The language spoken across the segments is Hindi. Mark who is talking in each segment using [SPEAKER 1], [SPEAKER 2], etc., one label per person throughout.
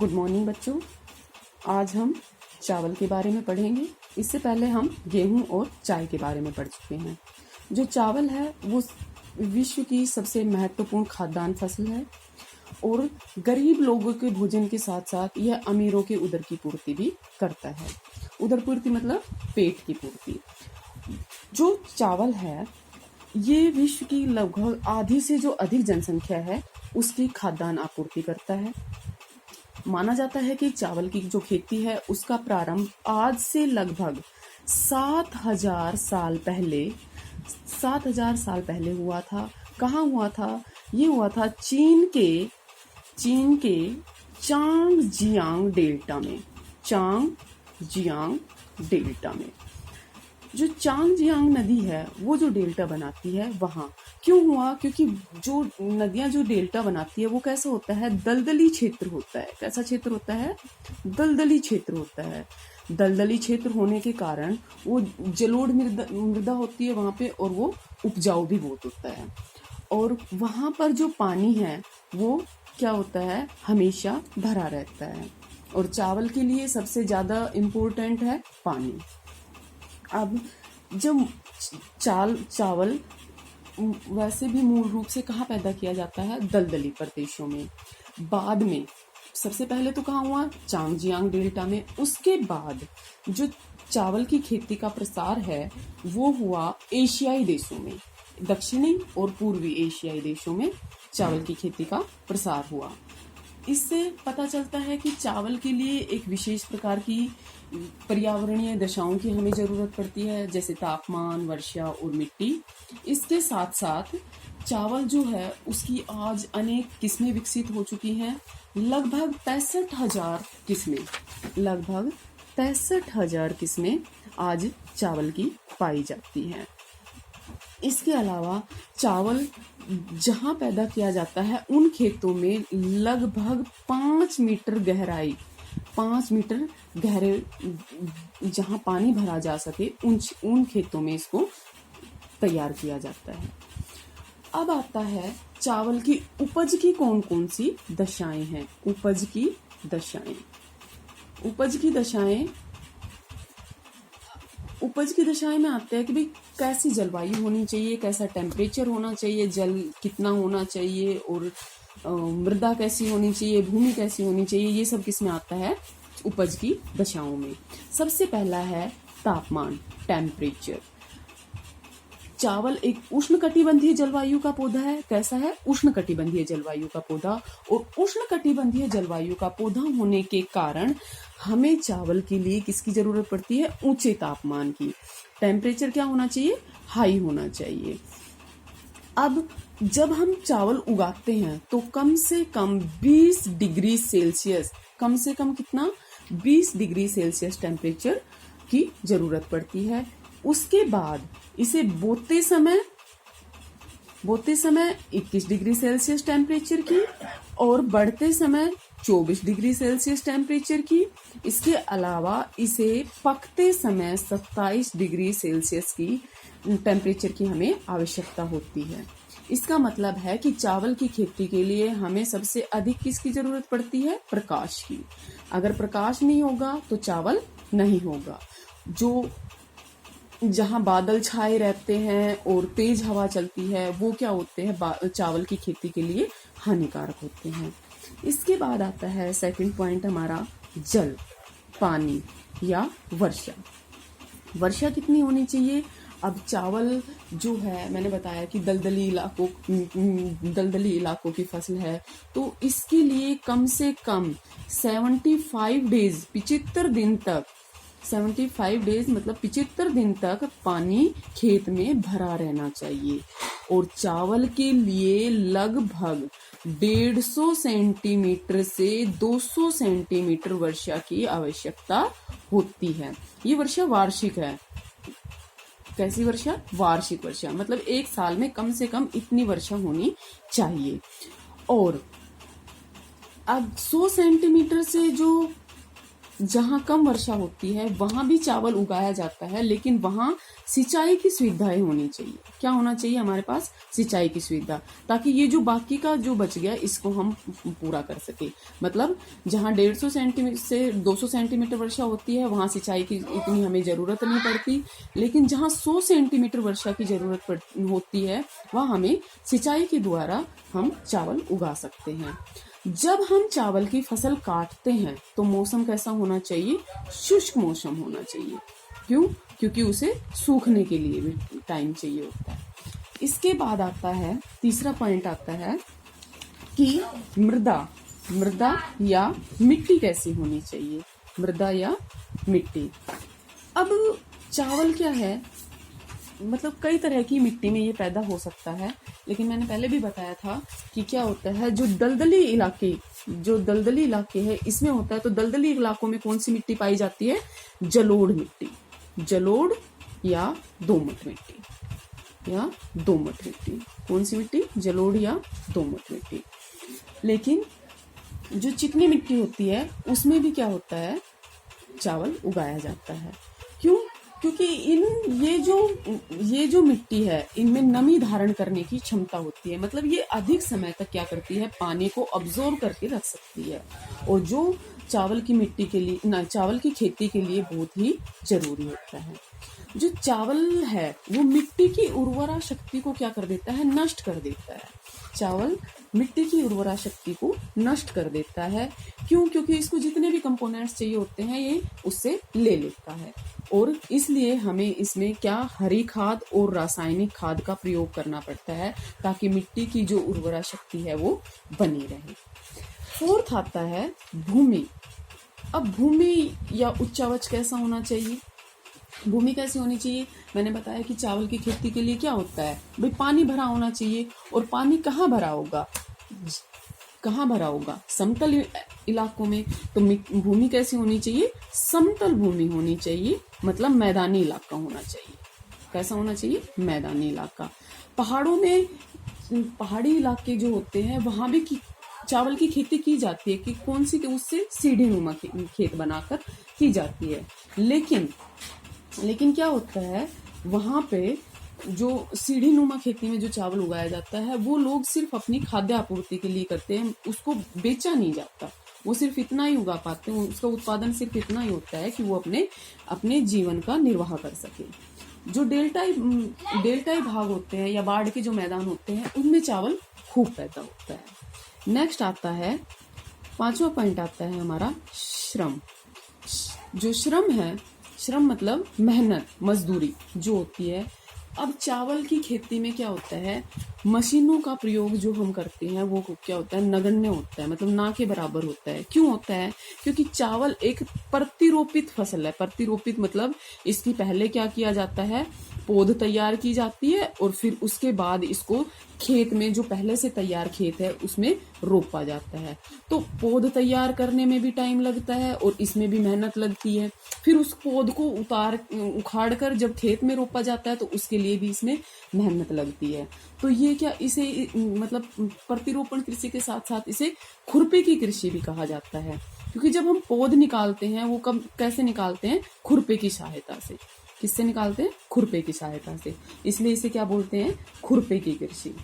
[SPEAKER 1] गुड मॉर्निंग बच्चों। आज हम चावल के बारे में पढ़ेंगे। इससे पहले हम गेहूं और चाय के बारे में पढ़ चुके हैं। जो चावल है वो विश्व की सबसे महत्वपूर्ण खाद्यान्न फसल है और गरीब लोगों के भोजन के साथ साथ यह अमीरों के उदर की पूर्ति भी करता है। उदर पूर्ति मतलब पेट की पूर्ति। जो चावल है ये विश्व की लगभग आधी से जो अधिक जनसंख्या है उसकी खाद्यान्न आपूर्ति करता है। माना जाता है कि चावल की जो खेती है उसका प्रारंभ आज से लगभग 7,000 साल पहले हुआ था। कहाँ हुआ था? ये हुआ था चीन के चांगजियांग डेल्टा में। जो चांगजियांग नदी है वो जो डेल्टा बनाती है वहाँ क्यों हुआ? क्योंकि जो नदियां जो डेल्टा बनाती है वो कैसा होता है? दलदली क्षेत्र होता है। कैसा क्षेत्र होता है? दलदली क्षेत्र होता है। दलदली क्षेत्र होने के कारण वो जलोढ़ मृदा होती है वहाँ पे और वो उपजाऊ भी बहुत होता है। और वहाँ पर जो पानी है वो क्या होता है? हमेशा भरा रहता है। और चावल के लिए सबसे ज्यादा इम्पोर्टेंट है पानी। अब जब चावल वैसे भी मूल रूप से कहाँ पैदा किया जाता है? दलदली प्रदेशों में। बाद में सबसे पहले तो कहाँ हुआ? चांगजियांग डेल्टा में। उसके बाद जो चावल की खेती का प्रसार है वो हुआ एशियाई देशों में। दक्षिणी और पूर्वी एशियाई देशों में चावल की खेती का प्रसार हुआ। इससे पता चलता है कि चावल के लिए एक विशेष प्रकार की पर्यावरणीय दशाओं की हमें जरूरत पड़ती है, जैसे तापमान, वर्षा और मिट्टी। इसके साथ साथ चावल जो है उसकी आज अनेक किस्में विकसित हो चुकी हैं। लगभग 65,000 किस्में आज चावल की पाई जाती हैं। इसके अलावा चावल जहां पैदा किया जाता है उन खेतों में लगभग 5 मीटर गहरे जहां पानी भरा जा सके उन खेतों में इसको तैयार किया जाता है। अब आता है चावल की उपज की कौन कौन सी दशाएं हैं। उपज की दशाएं में आते हैं कि भाई कैसी जलवायु होनी चाहिए, कैसा टेम्परेचर होना चाहिए, जल कितना होना चाहिए और मृदा कैसी होनी चाहिए, भूमि कैसी होनी चाहिए। ये सब किस में आता है? उपज की दशाओं में। सबसे पहला है तापमान, टेम्परेचर। चावल एक उष्णकटिबंधीय जलवायु का पौधा है। कैसा है? उष्णकटिबंधीय जलवायु का पौधा। और उष्णकटिबंधीय जलवायु का पौधा होने के कारण हमें चावल के लिए किसकी जरूरत पड़ती है? ऊंचे तापमान की। टेम्परेचर क्या होना चाहिए? हाई होना चाहिए। अब जब हम चावल उगाते हैं तो कम से कम 20 डिग्री सेल्सियस, कम से कम कितना? 20 डिग्री सेल्सियस टेम्परेचर की जरूरत पड़ती है। उसके बाद इसे बोते समय 21 डिग्री सेल्सियस टेम्परेचर की और बढ़ते समय 24 डिग्री सेल्सियस टेम्परेचर की। इसके अलावा इसे पकते समय 27 डिग्री सेल्सियस की टेम्परेचर की हमें आवश्यकता होती है। इसका मतलब है कि चावल की खेती के लिए हमें सबसे अधिक किसकी जरूरत पड़ती है? प्रकाश की। अगर प्रकाश नहीं होगा तो चावल नहीं होगा। जहां बादल छाए रहते हैं और तेज हवा चलती है वो क्या होते हैं? चावल की खेती के लिए हानिकारक होते हैं। इसके बाद आता है सेकंड पॉइंट हमारा, जल, पानी या वर्षा। वर्षा कितनी होनी चाहिए? अब चावल जो है मैंने बताया कि दलदली इलाकों की फसल है, तो इसके लिए कम से कम 75 डेज 75 डेज मतलब 75 दिन तक पानी खेत में भरा रहना चाहिए। और चावल के लिए लगभग 150 सेंटीमीटर से 200 सेंटीमीटर वर्षा की आवश्यकता होती है। ये वर्षा वार्षिक है। कैसी वर्षा? वार्षिक वर्षा, मतलब एक साल में कम से कम इतनी वर्षा होनी चाहिए। और अब 100 सेंटीमीटर से जो जहाँ कम वर्षा होती है वहां भी चावल उगाया जाता है, लेकिन वहां सिंचाई की सुविधाएं होनी चाहिए। क्या होना चाहिए हमारे पास? सिंचाई की सुविधा, ताकि ये जो बाकी का जो बच गया इसको हम पूरा कर सके। मतलब जहाँ 150 सेंटीमीटर से 200 सेंटीमीटर वर्षा होती है वहां सिंचाई की इतनी हमें जरूरत नहीं पड़ती, लेकिन जहाँ 100 सेंटीमीटर वर्षा की जरूरत होती है वहां हमें सिंचाई के द्वारा हम चावल उगा सकते हैं। जब हम चावल की फसल काटते हैं तो मौसम कैसा होना चाहिए? शुष्क मौसम होना चाहिए। क्यों? क्योंकि उसे सूखने के लिए भी टाइम चाहिए होता है। इसके बाद आता है तीसरा पॉइंट आता है कि मृदा या मिट्टी कैसी होनी चाहिए। मृदा या मिट्टी। अब चावल क्या है, मतलब कई तरह की मिट्टी में ये पैदा हो सकता है, लेकिन मैंने पहले भी बताया था कि क्या होता है, जो दलदली इलाके हैं इसमें होता है। तो दलदली इलाकों में कौन सी मिट्टी पाई जाती है? जलोढ़ मिट्टी, जलोढ़ या दोमट मिट्टी। कौन सी मिट्टी? जलोढ़ या दोमट मिट्टी। लेकिन जो चिकनी मिट्टी होती है उसमें भी क्या होता है? चावल उगाया जाता है। क्यों? क्योंकि ये जो मिट्टी है इनमें नमी धारण करने की क्षमता होती है। मतलब ये अधिक समय तक क्या करती है? पानी को अब्जॉर्ब करके रख सकती है, और जो चावल की खेती के लिए बहुत ही जरूरी होता है। जो चावल है वो मिट्टी की उर्वरा शक्ति को क्या कर देता है? नष्ट कर देता है। चावल मिट्टी की उर्वरा शक्ति को नष्ट कर देता है। क्यों? क्योंकि इसको जितने भी कंपोनेंट्स चाहिए होते हैं ये उससे ले लेता है, और इसलिए हमें इसमें क्या हरी खाद और रासायनिक खाद का प्रयोग करना पड़ता है ताकि मिट्टी की जो उर्वरा शक्ति है वो बनी रहे। फोर्थ आता है भूमि। अब भूमि या उच्चावच कैसा होना चाहिए? भूमि कैसी होनी चाहिए? मैंने बताया कि चावल की खेती के लिए क्या होता है भाई, पानी भरा होना चाहिए। और पानी कहाँ भरा होगा? समतल इलाकों में। तो भूमि कैसी होनी चाहिए? समतल भूमि होनी चाहिए, मतलब मैदानी इलाका होना चाहिए। कैसा होना चाहिए? मैदानी इलाका। पहाड़ों में, पहाड़ी इलाके जो होते हैं वहां भी चावल की खेती की जाती है कि कौन सी? उससे सीढ़ी नुमा खेत बनाकर की जाती है। लेकिन क्या होता है वहां पे जो सीढ़ी नुमा खेती में जो चावल उगाया जाता है वो लोग सिर्फ अपनी खाद्य आपूर्ति के लिए करते हैं, उसको बेचा नहीं जाता। वो सिर्फ इतना ही उगा पाते हैं, उसका उत्पादन सिर्फ इतना ही होता है कि वो अपने जीवन का निर्वाह कर सके। जो डेल्टाई भाग होते हैं या बाढ़ के जो मैदान होते हैं उनमें चावल खूब पैदा होता है। नेक्स्ट आता है, पांचवा पॉइंट आता है हमारा श्रम। जो श्रम है, श्रम मतलब मेहनत, मजदूरी जो होती है। अब चावल की खेती में क्या होता है, मशीनों का प्रयोग जो हम करते हैं वो क्या होता है? नगण्य होता है, मतलब ना के बराबर होता है। क्यों होता है? क्योंकि चावल एक प्रतिरोपित फसल है। प्रतिरोपित मतलब इसकी पहले क्या किया जाता है? पौध तैयार की जाती है, और फिर उसके बाद इसको खेत में, जो पहले से तैयार खेत है उसमें रोपा जाता है। तो पौध तैयार करने में भी टाइम लगता है और इसमें भी मेहनत लगती है। फिर उस पौध को उखाड़ कर जब खेत में रोपा जाता है तो उसके लिए भी इसमें मेहनत लगती है। तो ये क्या, इसे मतलब प्रतिरोपण कृषि के साथ साथ इसे खुरपे की कृषि भी कहा जाता है। क्योंकि जब हम पौध निकालते हैं वो कैसे निकालते हैं? खुरपे की सहायता से। किससे निकालते हैं? खुरपे की सहायता से। इसलिए इसे क्या बोलते हैं? खुरपे की कृषि।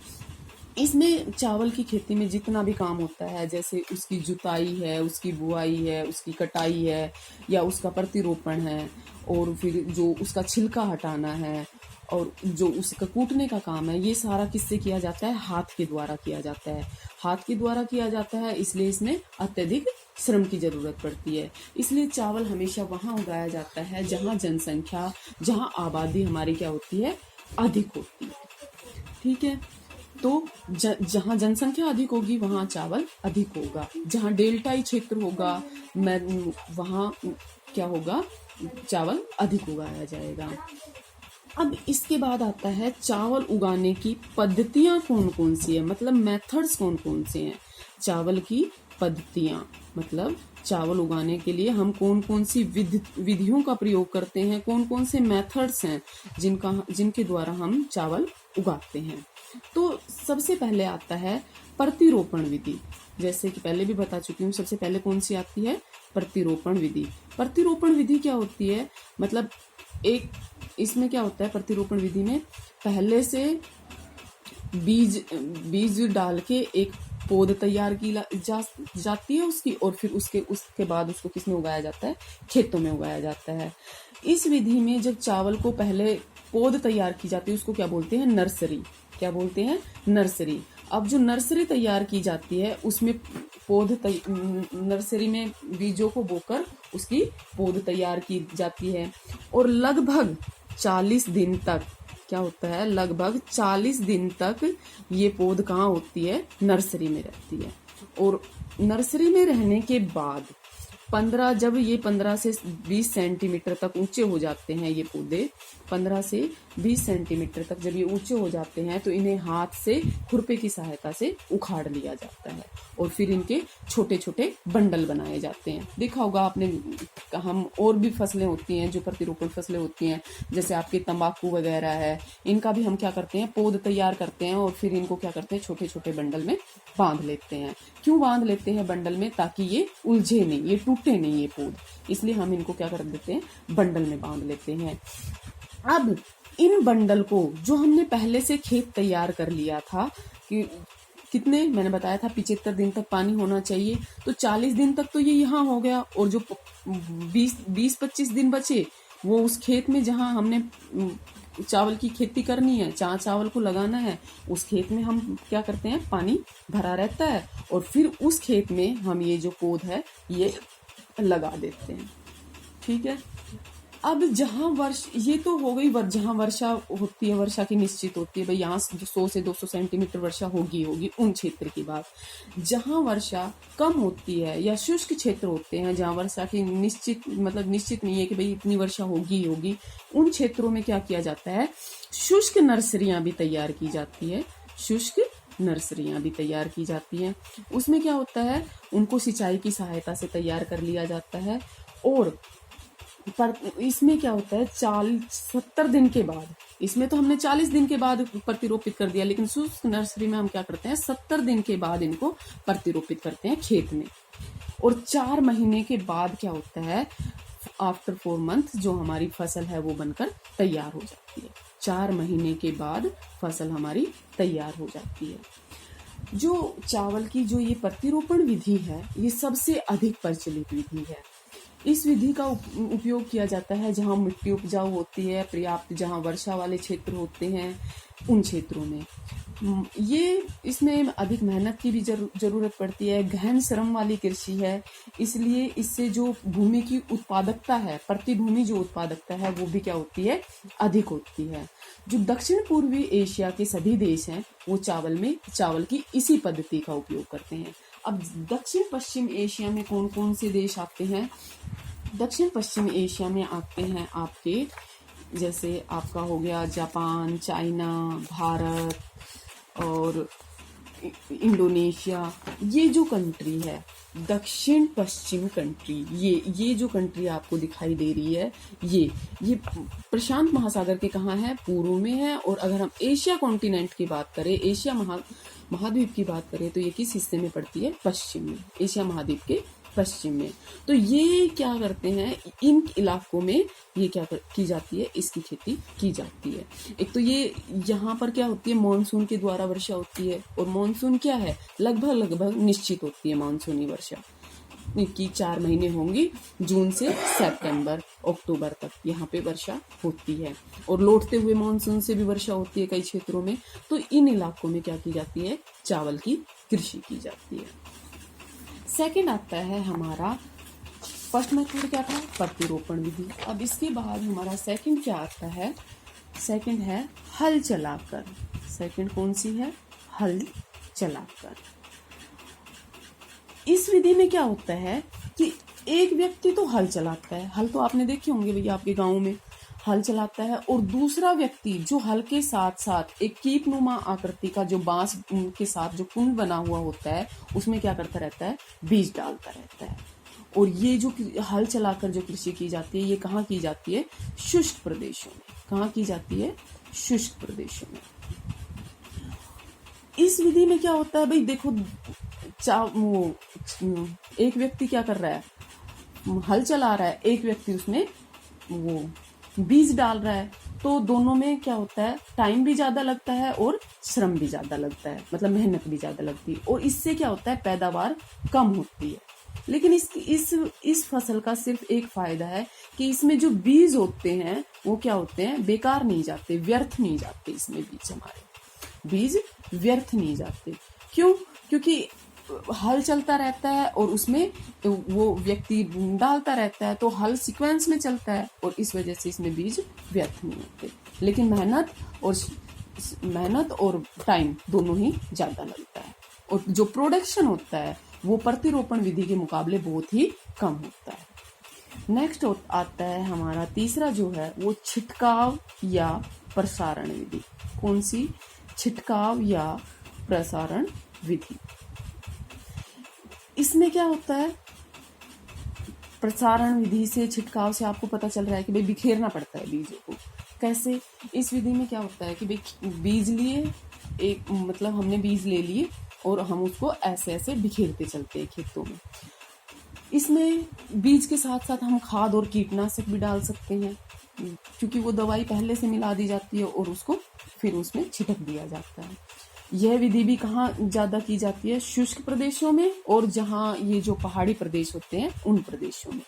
[SPEAKER 1] इसमें चावल की खेती में जितना भी काम होता है, जैसे उसकी जुताई है, उसकी बुआई है, उसकी कटाई है, या उसका प्रतिरोपण है, और फिर जो उसका छिलका हटाना है, और जो उसका कूटने का काम है, ये सारा किससे किया जाता है? हाथ के द्वारा किया जाता है। हाथ के द्वारा किया जाता है, इसलिए इसमें अत्यधिक श्रम की जरूरत पड़ती है। इसलिए चावल हमेशा वहां उगाया जाता है जहां जनसंख्या, जहां आबादी हमारी क्या होती है? अधिक होती है। ठीक है, तो जहां जनसंख्या अधिक होगी वहां चावल अधिक होगा। जहां डेल्टाई क्षेत्र होगा वहां क्या होगा? चावल अधिक उगाया जाएगा। अब इसके बाद आता है चावल उगाने की पद्धतियां कौन कौन सी है, मतलब मेथड्स कौन कौन से हैं। चावल की पद्धतियां मतलब चावल उगाने के लिए हम कौन कौन सी विधियों का प्रयोग करते हैं, कौन कौन से मेथड्स हैं जिनके द्वारा हम चावल उगाते हैं। तो सबसे पहले आता है प्रतिरोपण विधि। जैसे कि पहले भी बता चुकी हूँ, सबसे पहले कौन सी आती है, प्रतिरोपण विधि। प्रतिरोपण विधि क्या होती है, मतलब एक इसमें क्या होता है प्रतिरोपण विधि में, पहले से बीज डाल के एक पौध तैयार की जाती है उसकी, और फिर उसके बाद उसको किसमें उगाया जाता है, खेतों में उगाया जाता है। इस विधि में जब चावल को पहले पौध तैयार की जाती है उसको क्या बोलते हैं, नर्सरी। क्या बोलते हैं, नर्सरी। अब जो नर्सरी तैयार की जाती है उसमें नर्सरी में बीजों को बोकर उसकी पौध तैयार की जाती है, और लगभग 40 दिन तक क्या होता है, लगभग 40 दिन तक ये पौध कहाँ होती है, नर्सरी में रहती है। और नर्सरी में रहने के बाद 15 से 20 सेंटीमीटर तक ऊंचे हो जाते हैं ये पौधे, 15 से 20 सेंटीमीटर तक जब ये ऊंचे हो जाते हैं तो इन्हें हाथ से खुरपे की सहायता से उखाड़ लिया जाता है, और फिर इनके छोटे छोटे बंडल बनाए जाते हैं। देखा होगा आपने, हम और भी फसलें होती हैं जो प्रतिरोपण फसलें होती हैं, जैसे आपके तंबाकू वगैरह है, इनका भी हम क्या करते हैं, पौध तैयार करते हैं और फिर इनको क्या करते हैं, छोटे छोटे बंडल में बांध लेते हैं। क्यों बांध लेते हैं बंडल में, ताकि ये उलझे नहीं, ये टूटे नहीं ये पौध, इसलिए हम इनको क्या कर देते हैं, बंडल में बांध लेते हैं। अब इन बंडल को जो हमने पहले से खेत तैयार कर लिया था कि कितने, मैंने बताया था 75 दिन तक पानी होना चाहिए, तो 40 दिन तक तो ये यहाँ हो गया, और जो 20-25 दिन बचे वो उस खेत में जहाँ हमने चावल की खेती करनी है, जहाँ चावल को लगाना है, उस खेत में हम क्या करते हैं, पानी भरा रहता है, और फिर उस खेत में हम ये जो पौध है ये लगा देते हैं। ठीक है। अब जहाँ ये तो हो गई जहाँ वर्षा होती है, वर्षा की निश्चित होती है, भाई यहाँ 100 से 200 सेंटीमीटर वर्षा होगी उन क्षेत्र की बात। जहाँ वर्षा कम होती है या शुष्क क्षेत्र होते हैं जहाँ वर्षा की निश्चित नहीं है कि भाई इतनी वर्षा होगी, उन क्षेत्रों में क्या किया जाता है, शुष्क नर्सरियां भी तैयार की जाती है। शुष्क नर्सरियां भी तैयार की जाती हैं। उसमें क्या होता है, उनको सिंचाई की सहायता से तैयार कर लिया जाता है, और पर इसमें क्या होता है, 70 दिन के बाद, इसमें तो हमने 40 दिन के बाद प्रतिरोपित कर दिया, लेकिन शुष्क नर्सरी में हम क्या करते हैं, 70 दिन के बाद इनको प्रतिरोपित करते हैं खेत में। और 4 महीने के बाद क्या होता है, आफ्टर 4 मंथ जो हमारी फसल है वो बनकर तैयार हो जाती है। 4 महीने के बाद फसल हमारी तैयार हो जाती है। जो चावल की जो ये प्रतिरोपण विधि है, ये सबसे अधिक प्रचलित विधि है। इस विधि का उपयोग किया जाता है जहाँ मिट्टी उपजाऊ होती है, पर्याप्त जहाँ वर्षा वाले क्षेत्र होते हैं, उन क्षेत्रों में। ये इसमें अधिक मेहनत की भी जरूरत पड़ती है, गहन श्रम वाली कृषि है, इसलिए इससे जो भूमि की उत्पादकता है, प्रति भूमि जो उत्पादकता है वो भी क्या होती है, अधिक होती है। जो दक्षिण पूर्वी एशिया के सभी देश हैं वो चावल की इसी पद्धति का उपयोग करते हैं। अब दक्षिण पश्चिम एशिया में कौन कौन से देश आते हैं, दक्षिण पश्चिम एशिया में आते हैं आपके, जैसे आपका हो गया जापान, चाइना, भारत और इंडोनेशिया। ये जो कंट्री है दक्षिण पश्चिम कंट्री, ये जो कंट्री आपको दिखाई दे रही है, ये प्रशांत महासागर के कहाँ है, पूर्व में है। और अगर हम एशिया कॉन्टिनेंट की बात करें, एशिया महाद्वीप की बात करें, तो ये किस हिस्से में पड़ती है, पश्चिम में, एशिया महाद्वीप के पश्चिम में। तो ये क्या करते हैं, इन इलाकों में ये क्या की जाती है, इसकी खेती की जाती है। एक तो ये यहाँ पर क्या होती है, मॉनसून के द्वारा वर्षा होती है, और मॉनसून क्या है, लगभग निश्चित होती है मॉनसूनी वर्षा की 4 महीने होंगी, जून से सितंबर अक्टूबर तक यहाँ पे वर्षा होती है, और लौटते हुए मॉनसून से भी वर्षा होती है कई क्षेत्रों में। तो इन इलाकों में क्या की जाती है, चावल की कृषि की जाती है। सेकंड आता है हमारा, फर्स्ट मेथड क्या था, प्रतिरोपण विधि। अब इसके बाद हमारा सेकंड क्या आता है, सेकंड है हल चलाकर। सेकंड कौन सी है, हल चलाकर। इस विधि में क्या होता है कि एक व्यक्ति तो हल चलाता है, हल तो आपने देखे होंगे भैया आपके गाँव में, हल चलाता है, और दूसरा व्यक्ति जो हल के साथ साथ एक कीपनुमा आकृति का जो बांस के साथ जो कुंड बना हुआ होता है, उसमें क्या करता रहता है, बीज डालता रहता है। और ये जो हल चलाकर जो कृषि की जाती है, ये कहाँ की जाती है, शुष्क प्रदेशों में। कहाँ की जाती है, शुष्क प्रदेशों में। इस विधि में क्या होता है भाई, देखो एक व्यक्ति क्या कर रहा है, हल चला रहा है, एक व्यक्ति उसमें वो बीज डाल रहा है, तो दोनों में क्या होता है, टाइम भी ज्यादा लगता है और श्रम भी ज्यादा लगता है, मतलब मेहनत भी ज्यादा लगती है, और इससे क्या होता है, पैदावार कम होती है। लेकिन इस फसल का सिर्फ एक फायदा है कि इसमें जो बीज होते हैं वो क्या होते हैं, बेकार नहीं जाते, व्यर्थ नहीं जाते, इसमें बीज व्यर्थ नहीं जाते। क्यों? क्योंकि हल चलता रहता है और उसमें वो व्यक्ति डालता रहता है, तो हल सीक्वेंस में चलता है और इस वजह से इसमें बीज व्यर्थ नहीं होते। लेकिन मेहनत और टाइम दोनों ही ज्यादा लगता है, और जो प्रोडक्शन होता है वो प्रतिरोपण विधि के मुकाबले बहुत ही कम होता है। नेक्स्ट आता है हमारा तीसरा जो है वो छिटकाव या प्रसारण विधि। कौन सी? छिटकाव या प्रसारण विधि। इसमें क्या होता है, प्रसारण विधि से, छिटकाव से आपको पता चल रहा है कि भाई बिखेरना पड़ता है बीजों को। कैसे? इस विधि में क्या होता है कि भाई बीज लिए, एक मतलब हमने बीज ले लिए और हम उसको ऐसे ऐसे बिखेरते चलते हैं खेतों में। इसमें बीज के साथ साथ हम खाद और कीटनाशक भी डाल सकते हैं, क्योंकि वो दवाई पहले से मिला दी जाती है और उसको फिर उसमें छिटक दिया जाता है। यह विधि भी कहाँ ज्यादा की जाती है? शुष्क प्रदेशों में, और जहाँ ये जो पहाड़ी प्रदेश होते हैं उन प्रदेशों में।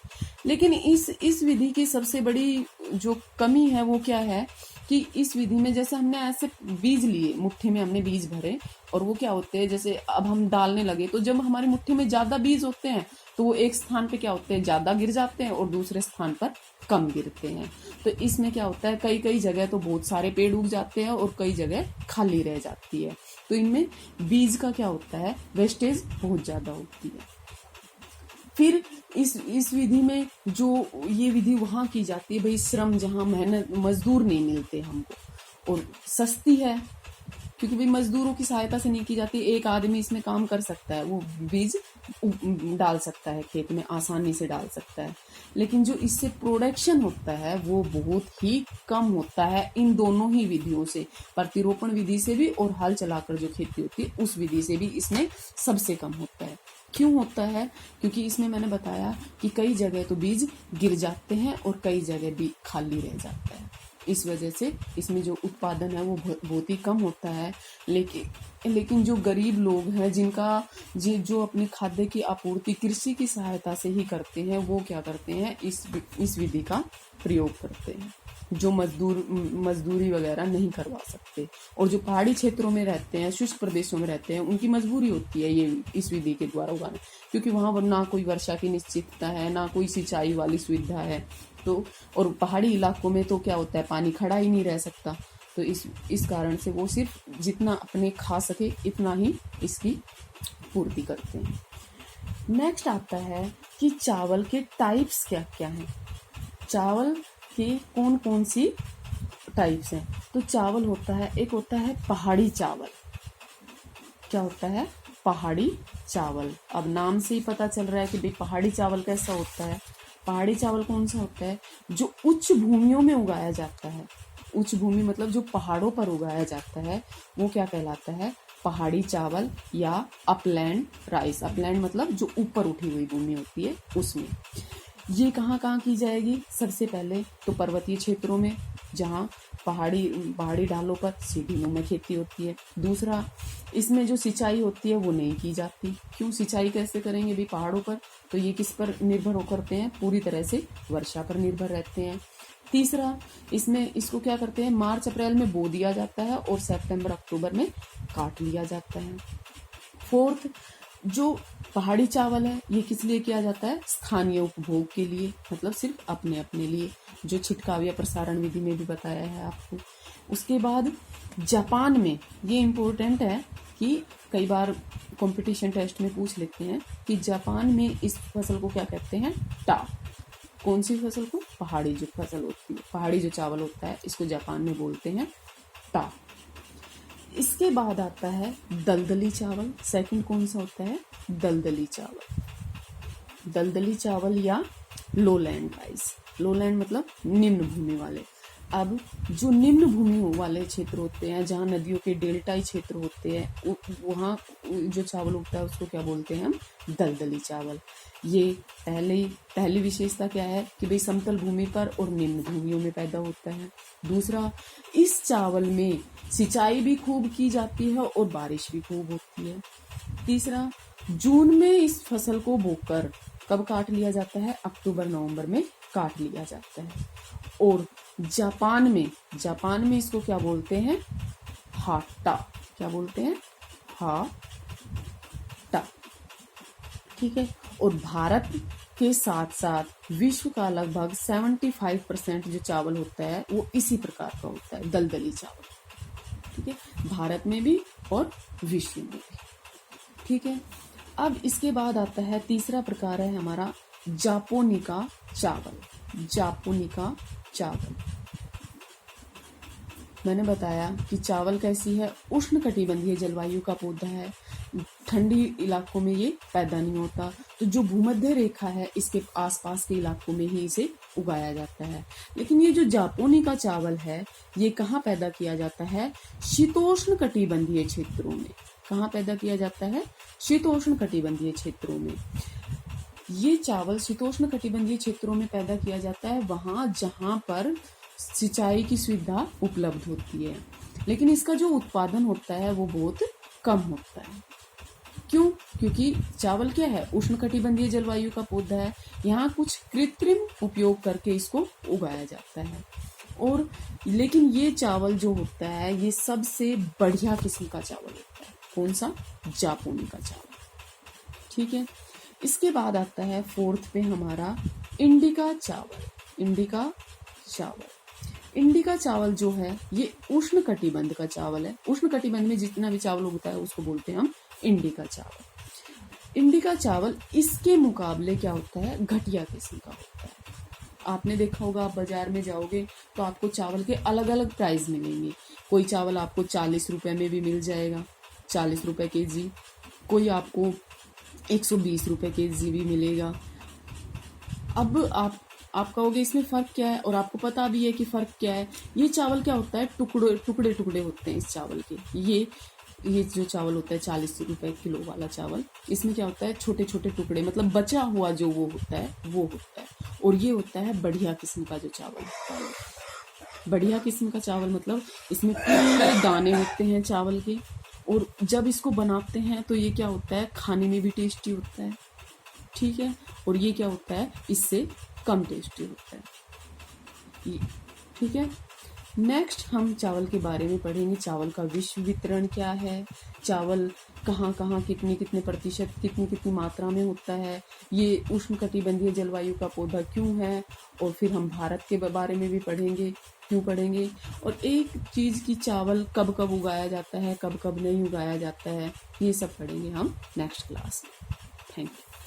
[SPEAKER 1] लेकिन इस विधि की सबसे बड़ी जो कमी है वो क्या है कि इस विधि में जैसे हमने ऐसे बीज लिए, मुट्ठी में हमने बीज भरे, और वो क्या होते हैं, जैसे अब हम डालने लगे तो जब हमारी मुट्ठी में ज्यादा बीज होते हैं तो वो एक स्थान पे क्या होते हैं, ज्यादा गिर जाते हैं और दूसरे स्थान पर कम गिरते हैं। तो इसमें क्या होता है, कई कई जगह तो बहुत सारे पेड़ उग जाते हैं और कई जगह खाली रह जाती है। तो इनमें बीज का क्या होता है, वेस्टेज बहुत ज्यादा होती है। फिर इस विधि में जो ये विधि वहां की जाती है, भाई श्रम, जहां मेहनत, मजदूर नहीं मिलते हमको, और सस्ती है, क्योंकि भाई मजदूरों की सहायता से नहीं की जाती, एक आदमी इसमें काम कर सकता है, वो बीज डाल सकता है खेत में, आसानी से डाल सकता है। लेकिन जो इससे प्रोडक्शन होता है वो बहुत ही कम होता है इन दोनों ही विधियों से, प्रतिरोपण विधि से भी और हल चलाकर जो खेती होती है उस विधि से भी इसमें सबसे कम होता है। क्यों होता है? क्योंकि इसमें मैंने बताया कि कई जगह तो बीज गिर जाते हैं और कई जगह बीज खाली रह जाता है। इस वजह से इसमें जो उत्पादन है वो बहुत ही कम होता है। लेकिन जो गरीब लोग हैं, जिनका जो अपने खाद्य की आपूर्ति कृषि की सहायता से ही करते हैं, वो क्या करते हैं, इस विधि का प्रयोग करते हैं, जो मजदूरी वगैरह नहीं करवा सकते। और जो पहाड़ी क्षेत्रों में रहते हैं, शुष्क प्रदेशों में रहते हैं, उनकी मजबूरी होती है ये इस विधि के द्वारा उगाना, क्योंकि वहां ना कोई वर्षा की निश्चितता है, ना कोई सिंचाई वाली सुविधा है। तो और पहाड़ी इलाकों में तो क्या होता है, पानी खड़ा ही नहीं रह सकता। तो इस कारण से वो सिर्फ जितना अपने खा सके इतना ही इसकी पूर्ति करते हैं। नेक्स्ट आता है कि चावल के टाइप्स क्या क्या हैं, चावल के कौन कौन सी टाइप्स हैं। तो चावल होता है, एक होता है पहाड़ी चावल। क्या होता है? पहाड़ी चावल। अब नाम से ही पता चल रहा है कि भाई पहाड़ी चावल कैसा होता है। पहाड़ी चावल कौन सा होता है? जो उच्च भूमियों में उगाया जाता है। उच्च भूमि मतलब जो पहाड़ों पर उगाया जाता है वो क्या कहलाता है? पहाड़ी चावल या अपलैंड राइस। अपलैंड मतलब जो ऊपर उठी हुई भूमि होती है उसमें। ये कहाँ कहाँ की जाएगी? सबसे पहले तो पर्वतीय क्षेत्रों में, जहाँ पहाड़ी ढालों पर सीढ़ियों में खेती होती है। दूसरा, इसमें जो सिंचाई होती है वो नहीं की जाती। क्यों? सिंचाई कैसे करेंगे भी पहाड़ों पर? तो ये किस पर निर्भर हो करते हैं? पूरी तरह से वर्षा पर निर्भर रहते हैं। तीसरा, इसको क्या करते हैं, मार्च अप्रैल में बो दिया जाता है और सितंबर अक्टूबर में काट लिया जाता है। फोर्थ, जो पहाड़ी चावल है ये किस लिए किया जाता है? स्थानीय उपभोग के लिए, मतलब सिर्फ अपने अपने लिए, जो छिटकाव या प्रसारण विधि में भी बताया है आपको। उसके बाद जापान में, ये इम्पोर्टेंट है कि कई बार कंपटीशन टेस्ट में पूछ लेते हैं कि जापान में इस फसल को क्या कहते हैं? टा। कौन सी फसल को? पहाड़ी जो फसल होती है, पहाड़ी जो चावल होता है, इसको जापान में बोलते हैं टा। इसके बाद आता है दलदली चावल। सेकंड कौन सा होता है? दलदली चावल या लोलैंड राइस। लोलैंड मतलब निम्न भूमि वाले। अब जो निम्न भूमि वाले क्षेत्र होते हैं, जहाँ नदियों के डेल्टाई क्षेत्र होते हैं, वहाँ जो चावल उगता है उसको क्या बोलते हैं हम? दलदली चावल। ये पहली विशेषता क्या है कि भाई समतल भूमि पर और निम्न भूमियों में पैदा होता है। दूसरा, इस चावल में सिंचाई भी खूब की जाती है और बारिश भी खूब होती है। तीसरा, जून में इस फसल को बोकर कब काट लिया जाता है? अक्टूबर नवंबर में काट लिया जाता है। और जापान में इसको क्या बोलते हैं? हाटा। क्या बोलते हैं? हाटा। ठीक है। और भारत के साथ साथ विश्व का लगभग 75% जो चावल होता है वो इसी प्रकार का होता है, दलदली चावल। ठीक है, भारत में भी और विश्व में भी। ठीक है। अब इसके बाद आता है तीसरा प्रकार है हमारा जापोनिका चावल। जापोनिका चावल, मैंने बताया कि चावल कैसी है? उष्णकटिबंधीय जलवायु का पौधा है, ठंडी इलाकों में ये पैदा नहीं होता, तो जो भूमध्य रेखा है इसके आसपास के इलाकों में ही इसे उगाया जाता है। लेकिन ये जो जापोनिका चावल है ये कहाँ पैदा किया जाता है? शीतोष्ण कटिबंधीय क्षेत्रों में। कहाँ पैदा किया जाता है? शीतोष्ण कटिबंधीय क्षेत्रों में। ये चावल शीतोष्ण कटिबंधीय क्षेत्रों में पैदा किया जाता है, वहां जहां पर सिंचाई की सुविधा उपलब्ध होती है, लेकिन इसका जो उत्पादन होता है वो बहुत कम होता है। क्यों? क्योंकि चावल क्या है? उष्णकटिबंधीय जलवायु का पौधा है, यहाँ कुछ कृत्रिम उपयोग करके इसको उगाया जाता है। और लेकिन ये चावल जो होता है ये सबसे बढ़िया किस्म का चावल होता है। कौन सा? जापोनिका चावल। ठीक है। इसके बाद आता है फोर्थ पे हमारा इंडिका चावल। इंडिका चावल। इंडिका चावल जो है ये उष्ण कटिबंध का चावल है। उष्ण कटिबंध में जितना भी चावल उगता है उसको बोलते हैं हम इंडिका चावल। इंडिका चावल इसके मुकाबले क्या होता है? घटिया किस्म का होता है। आपने देखा होगा, आप बाजार में जाओगे तो आपको चावल के अलग अलग प्राइस मिलेंगे। कोई चावल आपको 40 रुपए में भी मिल जाएगा, 40 रुपए केजी। कोई आपको 120 रुपए केजी भी मिलेगा। अब आप कहोगे इसमें फ़र्क क्या है, और आपको पता भी है कि फ़र्क क्या है। ये चावल क्या होता है? टुकड़े टुकड़े होते हैं इस चावल के। ये जो चावल होता है 40 रुपए किलो वाला चावल, इसमें क्या होता है? छोटे छोटे टुकड़े, मतलब बचा हुआ जो वो होता है। और ये होता है बढ़िया किस्म का जो चावल होता है। बढ़िया किस्म का चावल मतलब इसमें पूरे दाने होते हैं चावल के, और जब इसको बनाते हैं तो ये क्या होता है? खाने में भी टेस्टी होता है। ठीक है। और ये क्या होता है? इससे कम टेस्टी होता है। ठीक है। नेक्स्ट हम चावल के बारे में पढ़ेंगे। चावल का विश्व वितरण क्या है, चावल कहाँ कहाँ कितने कितने प्रतिशत कितनी मात्रा में होता है, ये उष्णकटिबंधीय जलवायु का पौधा क्यों है, और फिर हम भारत के बारे में भी पढ़ेंगे, क्यों पढ़ेंगे। और एक चीज़ की चावल कब कब उगाया जाता है, कब कब नहीं उगाया जाता है, ये सब पढ़ेंगे हम नेक्स्ट क्लास में। Thank you.